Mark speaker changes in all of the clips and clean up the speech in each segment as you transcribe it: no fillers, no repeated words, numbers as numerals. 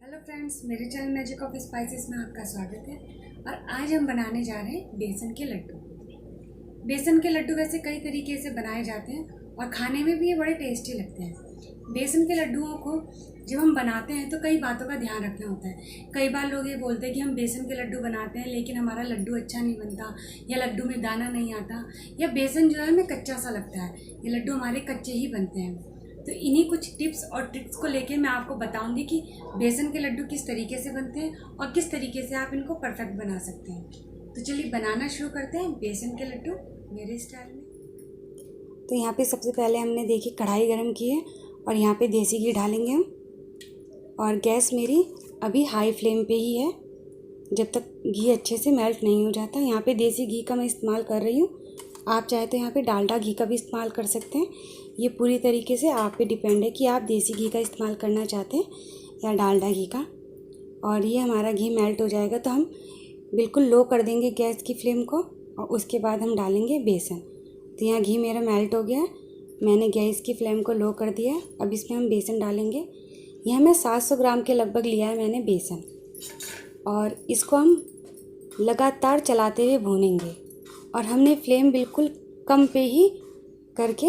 Speaker 1: Hello friends, मेरे channel magic of spices में आपका स्वागत है। और आज हम बनाने जा रहे हैं बेसन के लड्डू। बेसन के लड्डू वैसे कई तरीके से बनाए जाते हैं और खाने में भी ये बड़े टेस्टी लगते हैं। बेसन के लड्डुओं को जब हम बनाते हैं तो कई बातों का ध्यान रखना होता है। कई बार लोग ये बोलते हैं कि हम बेसन के लड्डू बनाते हैं लेकिन हमारा लड्डू अच्छा नहीं बनता, या लड्डू में दाना नहीं आता, या बेसन जो है हमें कच्चा सा लगता है, ये लड्डू हमारे कच्चे ही बनते हैं। तो इन्हीं कुछ टिप्स और ट्रिक्स को लेके मैं आपको बताऊंगी कि बेसन के लड्डू किस तरीके से बनते हैं और किस तरीके से आप इनको परफेक्ट बना सकते हैं। तो चलिए बनाना शुरू करते हैं बेसन के लड्डू मेरे स्टाइल में। तो यहाँ पे सबसे पहले हमने देखी कढ़ाई गरम की है और यहाँ पे देसी घी डालेंगे हम। और गैस मेरी अभी हाई फ्लेम पे ही है जब तक घी अच्छे से मेल्ट नहीं हो जाता। यहाँ पे देसी घी का मैं इस्तेमाल कर रही हूँ, आप चाहे तो यहाँ पे डालडा घी का भी इस्तेमाल कर सकते हैं। ये पूरी तरीके से आप पे डिपेंड है कि आप देसी घी का इस्तेमाल करना चाहते हैं या डालडा घी का। और ये हमारा घी मेल्ट हो जाएगा तो हम बिल्कुल लो कर देंगे गैस की फ्लेम को और उसके बाद हम डालेंगे बेसन। तो यहाँ घी मेरा मेल्ट हो गया है, मैंने गैस की फ्लेम को लो कर दिया है। अब इसमें हम बेसन डालेंगे। यह मैं 700 ग्राम के लगभग लिया है मैंने बेसन, और इसको हम लगातार चलाते हुए भूनेंगे। और हमने फ्लेम बिल्कुल कम पे ही करके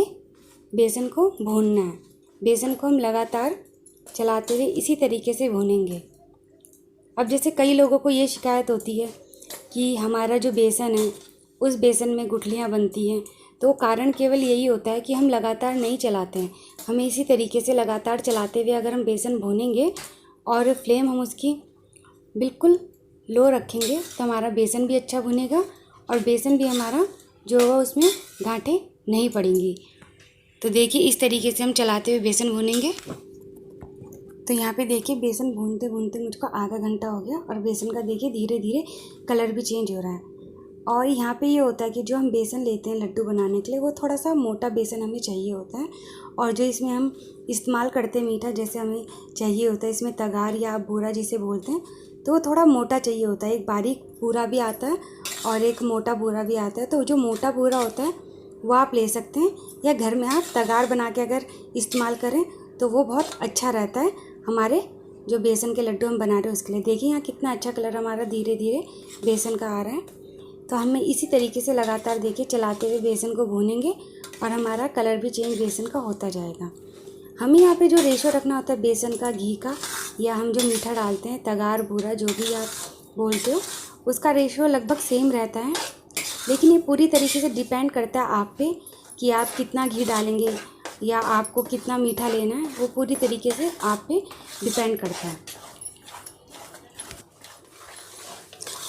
Speaker 1: बेसन को भूनना है। बेसन को हम लगातार चलाते हुए इसी तरीके से भूनेंगे। अब जैसे कई लोगों को ये शिकायत होती है कि हमारा जो बेसन है उस बेसन में गुठलियाँ बनती हैं, तो कारण केवल यही होता है कि हम लगातार नहीं चलाते हैं। हमें इसी तरीके से लगातार चलाते हुए अगर हम बेसन भूनेंगे और फ्लेम हम उसकी बिल्कुल लो रखेंगे तो हमारा बेसन भी अच्छा भुनेगा और बेसन भी हमारा जो होगा उसमें गांठें नहीं पड़ेंगी। तो देखिए इस तरीके से हम चलाते हुए बेसन भूनेंगे। तो यहाँ पे देखिए बेसन भूनते भूनते मुझको आधा घंटा हो गया और बेसन का देखिए धीरे धीरे कलर भी चेंज हो रहा है। और यहाँ पे ये होता है कि जो हम बेसन लेते हैं लड्डू बनाने के लिए वो थोड़ा सा मोटा बेसन हमें चाहिए होता है। और जो इसमें हम इस्तेमाल करते हैं मीठा, जैसे हमें चाहिए होता है इसमें तगार या बूरा जिसे बोलते हैं, तो वो थोड़ा मोटा चाहिए होता है। एक बारीक बूरा भी आता है और एक मोटा बूरा भी आता है। तो जो मोटा बूरा होता है वो आप ले सकते हैं, या घर में आप तगार बना के अगर इस्तेमाल करें तो वो बहुत अच्छा रहता है हमारे जो बेसन के लड्डू हम बना रहे हैं उसके लिए। देखिए यहाँ कितना अच्छा कलर हमारा धीरे धीरे बेसन का आ रहा है। तो हमें इसी तरीके से लगातार देखिए चलाते हुए बेसन को भूनेंगे और हमारा कलर भी चेंज बेसन का होता जाएगा। हमें यहाँ पे जो रेशो रखना होता है बेसन का, घी का, या हम जो मीठा डालते हैं तगार बूरा जो भी आप बोलते हो, उसका रेशो लगभग सेम रहता है। लेकिन ये पूरी तरीके से डिपेंड करता है आप पे कि आप कितना घी डालेंगे या आपको कितना मीठा लेना है, वो पूरी तरीके से आप पे डिपेंड करता है।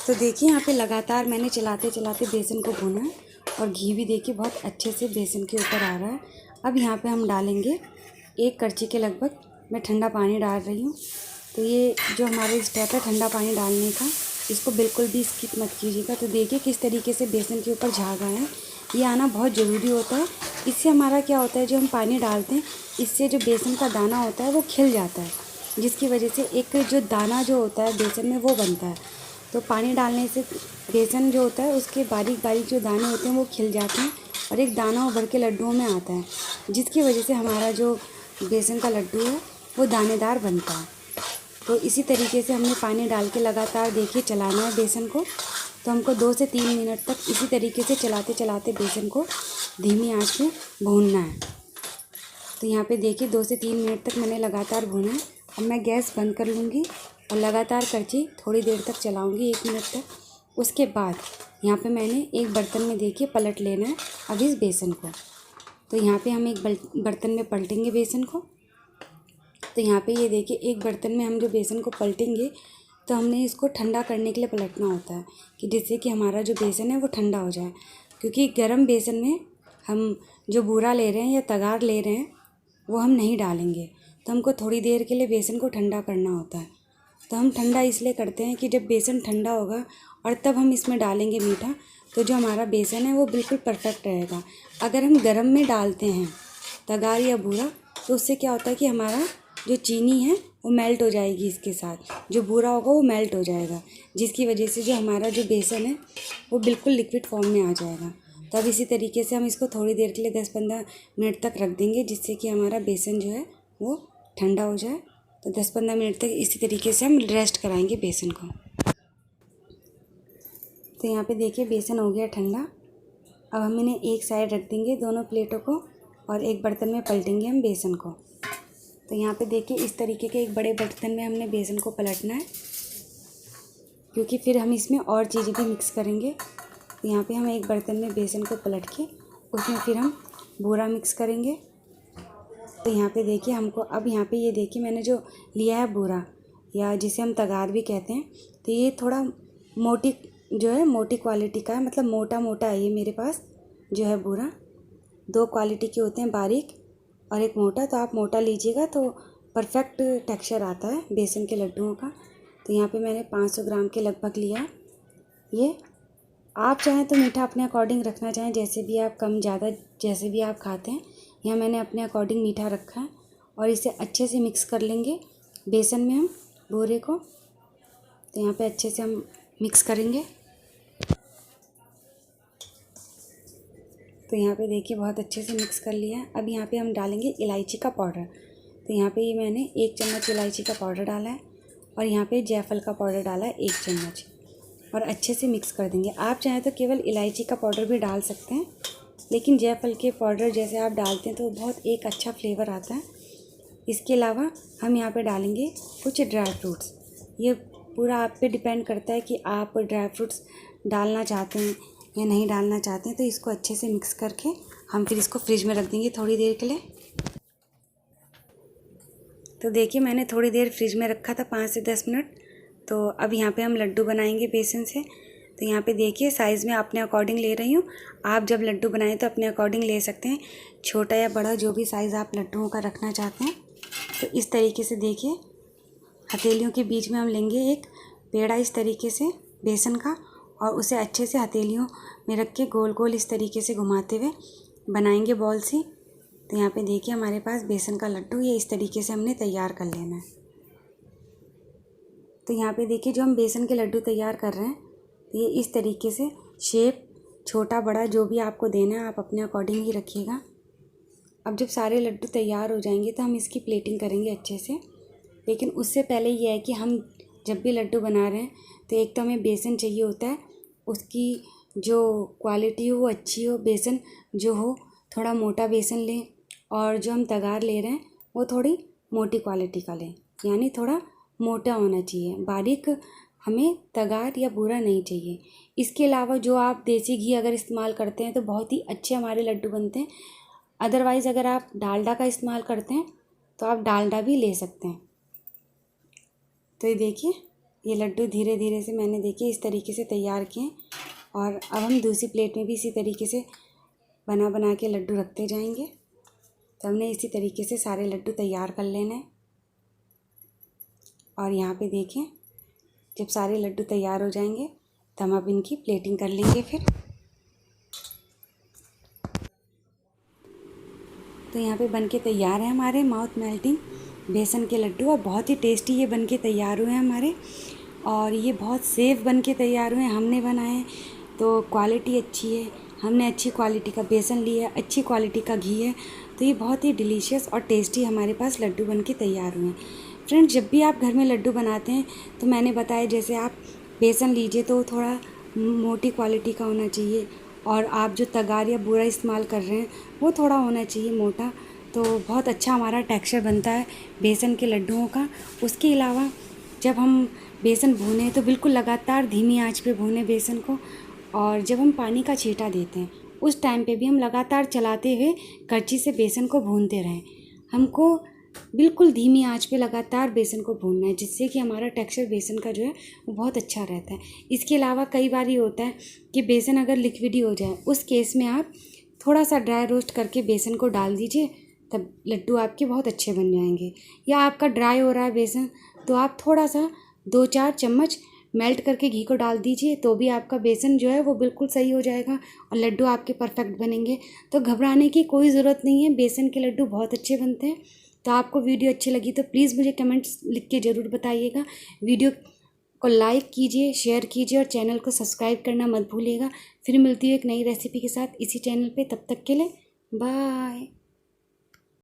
Speaker 1: तो देखिए यहाँ पे लगातार मैंने चलाते चलाते बेसन को भूना है और घी भी देखिए बहुत अच्छे से बेसन के ऊपर आ रहा है। अब यहाँ पे हम डालेंगे 1 करछी के लगभग मैं ठंडा पानी डाल रही हूँ। तो ये जो हमारा स्टेप है ठंडा पानी डालने का, इसको बिल्कुल भी स्किप मत कीजिएगा। तो देखिए किस तरीके से बेसन के ऊपर झाग आया है, ये आना बहुत ज़रूरी होता है। इससे हमारा क्या होता है, जो हम पानी डालते हैं इससे जो बेसन का दाना होता है वो खिल जाता है, जिसकी वजह से एक जो दाना जो होता है बेसन में वो बनता है। तो पानी डालने से बेसन जो होता है उसके बारीक बारीक जो दाने होते हैं वो खिल जाते हैं और एक दाना उभर के लड्डुओं में आता है, जिसकी वजह से हमारा जो बेसन का लड्डू है वो दानेदार बनता है। तो इसी तरीके से हमने पानी डाल के लगातार देखिए चलाना है बेसन को। तो हमको 2 से 3 मिनट तक इसी तरीके से चलाते चलाते बेसन को धीमी आंच में भूनना है। तो यहाँ पे देखिए 2 से 3 मिनट तक मैंने लगातार भूना है। अब मैं गैस बंद कर लूँगी और लगातार करछी थोड़ी देर तक चलाऊँगी, 1 मिनट तक। उसके बाद यहाँ पे मैंने एक बर्तन में देखिए पलट लेना है अब इस बेसन को। तो यहाँ पे हम एक बर्तन में पलटेंगे बेसन को। तो यहाँ पे ये देखिए एक बर्तन में हम जो बेसन को पलटेंगे तो हमने इसको ठंडा करने के लिए पलटना होता है, कि जिससे कि हमारा जो बेसन है वो ठंडा हो जाए। क्योंकि गर्म बेसन में हम जो बूरा ले रहे हैं या तगार ले रहे हैं वो हम नहीं डालेंगे, तो हमको थोड़ी देर के लिए बेसन को ठंडा करना होता है। तो हम ठंडा इसलिए करते हैं कि जब बेसन ठंडा होगा और तब हम इसमें डालेंगे मीठा, तो जो हमारा बेसन है वो बिल्कुल परफेक्ट रहेगा। अगर हम गर्म में डालते हैं तगार या बूरा तो उससे क्या होता है कि हमारा जो चीनी है वो मेल्ट हो जाएगी, इसके साथ जो बूरा होगा वो मेल्ट हो जाएगा, जिसकी वजह से जो हमारा जो बेसन है वो बिल्कुल लिक्विड फॉर्म में आ जाएगा। तो अब इसी तरीके से हम इसको थोड़ी देर के लिए 10-15 मिनट तक रख देंगे, जिससे कि हमारा बेसन जो है वो ठंडा हो जाए। तो 10-15 मिनट तक इसी तरीके से हम रेस्ट कराएंगे बेसन को। तो यहाँ पे देखिए बेसन हो गया ठंडा। अब हम इन्हें एक साइड रख देंगे दोनों प्लेटों को और एक बर्तन में पलटेंगे हम बेसन को। तो यहाँ पे देखिए इस तरीके के एक बड़े बर्तन में हमने बेसन को पलटना है, क्योंकि फिर हम इसमें और चीज़ें भी मिक्स करेंगे। तो यहाँ पे हम एक बर्तन में बेसन को पलट के उसमें फिर हम बूरा मिक्स करेंगे। तो यहाँ पे देखिए हमको अब यहाँ पे ये देखिए मैंने जो लिया है बूरा, या जिसे हम तगार भी कहते हैं, तो ये थोड़ा मोटी जो है मोटी क्वालिटी का है, मतलब मोटा मोटा है ये मेरे पास जो है बूरा। 2 क्वालिटी के होते हैं, बारीक और एक मोटा। तो आप मोटा लीजिएगा तो परफेक्ट टेक्सचर आता है बेसन के लड्डुओं का। तो यहाँ पे मैंने 500 ग्राम के लगभग लिया ये। आप चाहें तो मीठा अपने अकॉर्डिंग रखना चाहें, जैसे भी आप कम ज़्यादा जैसे भी आप खाते हैं। यहाँ मैंने अपने अकॉर्डिंग मीठा रखा है और इसे अच्छे से मिक्स कर लेंगे बेसन में हम बूरे को। तो यहाँ पे अच्छे से हम मिक्स करेंगे। तो यहाँ पे देखिए बहुत अच्छे से मिक्स कर लिया है। अब यहाँ पे हम डालेंगे इलायची का पाउडर। तो यहाँ पे ये मैंने 1 चम्मच इलायची का पाउडर डाला है और यहाँ पे जायफल का पाउडर डाला है 1 चम्मच, और अच्छे से मिक्स कर देंगे। आप चाहें तो केवल इलायची का पाउडर भी डाल सकते हैं, लेकिन जायफल के पाउडर जैसे आप डालते हैं तो बहुत एक अच्छा फ्लेवर आता है। इसके अलावा हम यहाँ पे डालेंगे कुछ ड्राई फ्रूट्स। ये पूरा आप पे डिपेंड करता है कि आप ड्राई फ्रूट्स डालना चाहते हैं या नहीं डालना चाहते हैं। तो इसको अच्छे से मिक्स करके हम फिर इसको फ्रिज में रख देंगे थोड़ी देर के लिए। तो देखिए मैंने थोड़ी देर फ्रिज में रखा था, 5 से 10 मिनट। तो अब यहाँ पे हम लड्डू बनाएंगे बेसन से। तो यहाँ पे देखिए साइज़ में अपने अकॉर्डिंग ले रही हूँ। आप जब लड्डू बनाएं तो अपने अकॉर्डिंग ले सकते हैं, छोटा या बड़ा जो भी साइज़ आप लड्डुओं का रखना चाहते हैं। तो इस तरीके से देखिए हथेलियों के बीच में हम लेंगे एक पेड़ा इस तरीके से बेसन का, और उसे अच्छे से हथेलियों में रख के गोल गोल इस तरीके से घुमाते हुए बनाएंगे बॉल सी। तो यहाँ पे देखिए हमारे पास बेसन का लड्डू ये इस तरीके से हमने तैयार कर लेना है। तो यहाँ पे देखिए जो हम बेसन के लड्डू तैयार कर रहे हैं, तो ये इस तरीके से शेप छोटा बड़ा जो भी आपको देना है आप अपने अकॉर्डिंग ही रखिएगा। अब जब सारे लड्डू तैयार हो जाएंगे तो हम इसकी प्लेटिंग करेंगे अच्छे से। लेकिन उससे पहले ये है कि हम जब भी लड्डू बना रहे हैं तो एक तो हमें बेसन चाहिए होता है, उसकी जो क्वालिटी हो वो अच्छी हो। बेसन जो हो थोड़ा मोटा बेसन लें, और जो हम तगार ले रहे हैं वो थोड़ी मोटी क्वालिटी का लें, यानी थोड़ा मोटा होना चाहिए। बारीक हमें तगार या बूरा नहीं चाहिए। इसके अलावा जो आप देसी घी अगर इस्तेमाल करते हैं तो बहुत ही अच्छे हमारे लड्डू बनते हैं। अदरवाइज़ अगर आप डालडा का इस्तेमाल करते हैं तो आप डालडा भी ले सकते हैं। तो ये देखिए ये लड्डू धीरे धीरे से मैंने देखिए इस तरीके से तैयार किए, और अब हम दूसरी प्लेट में भी इसी तरीके से बना बना के लड्डू रखते जाएंगे। तो हमने इसी तरीके से सारे लड्डू तैयार कर लेना है। और यहाँ पे देखिए जब सारे लड्डू तैयार हो जाएंगे तो हम अब इनकी प्लेटिंग कर लेंगे फिर। तो यहाँ पे बनके तैयार है हमारे माउथ मेल्टिंग बेसन के लड्डू, और बहुत ही टेस्टी ये बनके तैयार हुए हैं हमारे। और ये बहुत सेफ बनके तैयार हुए हैं, हमने बनाए हैं तो क्वालिटी अच्छी है। हमने अच्छी क्वालिटी का बेसन लिया है, अच्छी क्वालिटी का घी है। तो ये बहुत ही डिलीशियस और टेस्टी हमारे पास लड्डू बनके तैयार हुए हैं। फ्रेंड्स जब भी आप घर में लड्डू बनाते हैं तो मैंने बताया जैसे आप बेसन लीजिए तो थोड़ा मोटी क्वालिटी का होना चाहिए, और आप जो तगार या बूरा इस्तेमाल कर रहे हैं वो थोड़ा होना चाहिए मोटा। तो बहुत अच्छा हमारा टेक्सचर बनता है बेसन के लड्डुओं का। उसके अलावा जब हम बेसन भूनें तो बिल्कुल लगातार धीमी आंच पे भूनें बेसन को, और जब हम पानी का छींटा देते हैं उस टाइम पे भी हम लगातार चलाते हुए करछी से बेसन को भूनते रहें। हमको बिल्कुल धीमी आंच पे लगातार बेसन को भूनना है, जिससे कि हमारा टेक्सचर बेसन का जो है वो बहुत अच्छा रहता है। इसके अलावा कई बार ये होता है कि बेसन अगर लिक्विडी हो जाए, उस केस में आप थोड़ा सा ड्राई रोस्ट करके बेसन को डाल दीजिए, तब लड्डू आपके बहुत अच्छे बन जाएंगे। या आपका ड्राई हो रहा है बेसन तो आप थोड़ा सा 2-4 चम्मच मेल्ट करके घी को डाल दीजिए, तो भी आपका बेसन जो है वो बिल्कुल सही हो जाएगा और लड्डू आपके परफेक्ट बनेंगे। तो घबराने की कोई ज़रूरत नहीं है, बेसन के लड्डू बहुत अच्छे बनते हैं। तो आपको वीडियो अच्छी लगी तो प्लीज़ मुझे कमेंट्स लिख के ज़रूर बताइएगा। वीडियो को लाइक कीजिए, शेयर कीजिए और चैनल को सब्सक्राइब करना मत भूलिएगा। फिर मिलती हूँ एक नई रेसिपी के साथ इसी चैनल पे। तब तक के लिए बाय।